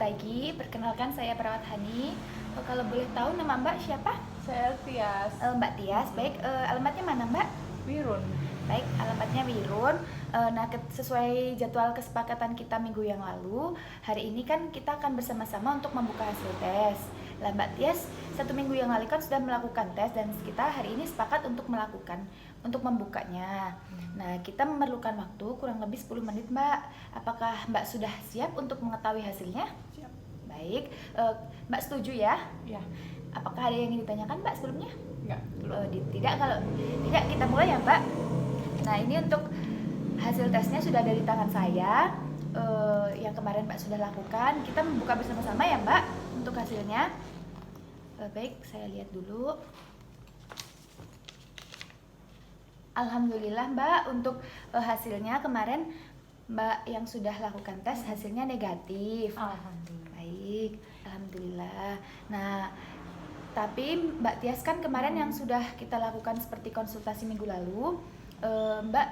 pagi, perkenalkan saya Perawat Hani. Kalau boleh tahu nama Mbak siapa? Saya Tias. Mbak Tias, baik. Alamatnya mana Mbak? Wirun. Baik, alamatnya Wirun. Nah, sesuai jadwal kesepakatan kita minggu yang lalu, hari ini kan kita akan bersama-sama untuk membuka hasil tes. Lah Mbak Tias, 1 minggu yang lalu kan sudah melakukan tes dan kita hari ini sepakat untuk membukanya. Nah, kita memerlukan waktu kurang lebih 10 menit Mbak. Apakah Mbak sudah siap untuk mengetahui hasilnya? Siap. Baik, Mbak setuju ya? Ya. Apakah ada yang ingin ditanyakan Mbak sebelumnya? Enggak, belum. Tidak, kalau tidak kita mulai ya Mbak. Nah, ini untuk hasil tesnya sudah ada di tangan saya. Yang kemarin Mbak sudah lakukan. Kita membuka bersama-sama ya Mbak untuk hasilnya. Baik, saya lihat dulu. Alhamdulillah Mbak, untuk hasilnya kemarin Mbak yang sudah lakukan tes hasilnya negatif. Alhamdulillah. Baik, alhamdulillah. Nah, tapi Mbak Tias kan kemarin yang sudah kita lakukan seperti konsultasi minggu lalu, Mbak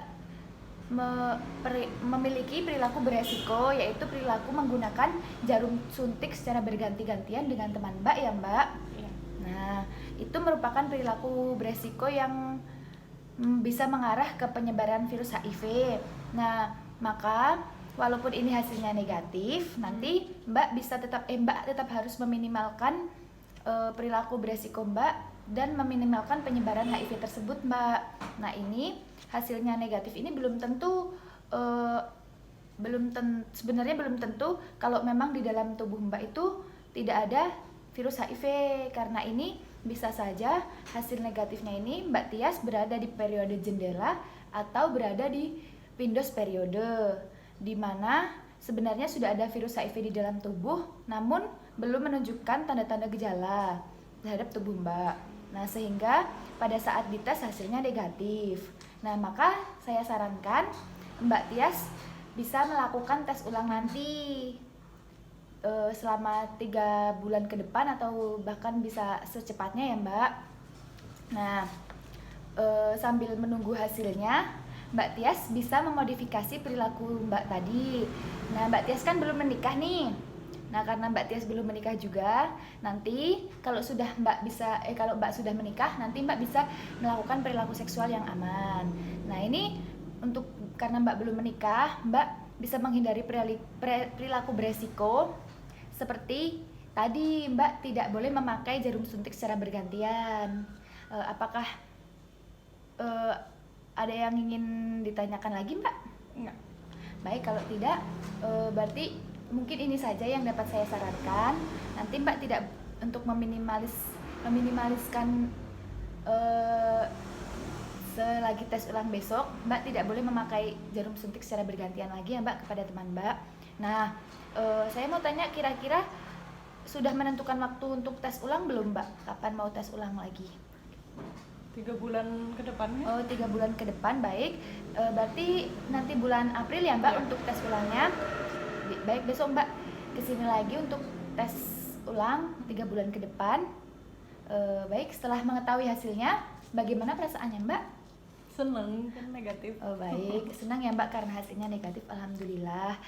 memiliki perilaku beresiko, yaitu perilaku menggunakan jarum suntik secara berganti-gantian dengan teman Mbak ya Mbak. Iya. Nah, itu merupakan perilaku beresiko yang bisa mengarah ke penyebaran virus HIV. Nah, maka walaupun ini hasilnya negatif, nanti Mbak tetap harus meminimalkan perilaku beresiko Mbak dan meminimalkan penyebaran HIV tersebut Mbak. Nah, ini hasilnya negatif ini sebenarnya belum tentu kalau memang di dalam tubuh Mbak itu tidak ada virus HIV, karena ini bisa saja hasil negatifnya ini Mbak Tias berada di periode jendela atau berada di pindos periode, di mana sebenarnya sudah ada virus HIV di dalam tubuh namun belum menunjukkan tanda-tanda gejala terhadap tubuh Mbak. Nah, sehingga pada saat dites hasilnya negatif. Nah, maka saya sarankan Mbak Tias bisa melakukan tes ulang nanti selama 3 bulan ke depan atau bahkan bisa secepatnya ya Mbak. Nah, sambil menunggu hasilnya, Mbak Tias bisa memodifikasi perilaku Mbak tadi. Nah, Mbak Tias kan belum menikah nih. Nah, karena Mbak Tias belum menikah juga, nanti kalau Mbak sudah menikah, nanti Mbak bisa melakukan perilaku seksual yang aman. Nah, ini karena Mbak belum menikah, Mbak bisa menghindari perilaku beresiko seperti tadi, Mbak tidak boleh memakai jarum suntik secara bergantian. Apakah ada yang ingin ditanyakan lagi, Mbak? Enggak. Baik, kalau tidak, berarti mungkin ini saja yang dapat saya sarankan. Nanti Mbak tidak untuk meminimaliskan selagi tes ulang besok, Mbak tidak boleh memakai jarum suntik secara bergantian lagi ya Mbak kepada teman Mbak. Nah, saya mau tanya, kira-kira sudah menentukan waktu untuk tes ulang belum Mbak? Kapan mau tes ulang lagi? 3 bulan ke depannya. Oh, 3 bulan ke depan, baik. Berarti nanti bulan April ya Mbak untuk tes ulangnya. Baik, besok Mbak kesini lagi untuk tes ulang 3 bulan ke depan. Baik, setelah mengetahui hasilnya, bagaimana perasaannya Mbak? Seneng kan negatif. Oh, baik, senang ya Mbak karena hasilnya negatif, alhamdulillah.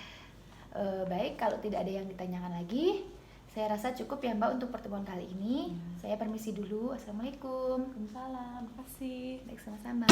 Baik, kalau tidak ada yang ditanyakan lagi, saya rasa cukup ya Mbak untuk pertemuan kali ini. Saya permisi dulu. Assalamualaikum. Waalaikumsalam. Makasih. Baik, sama-sama.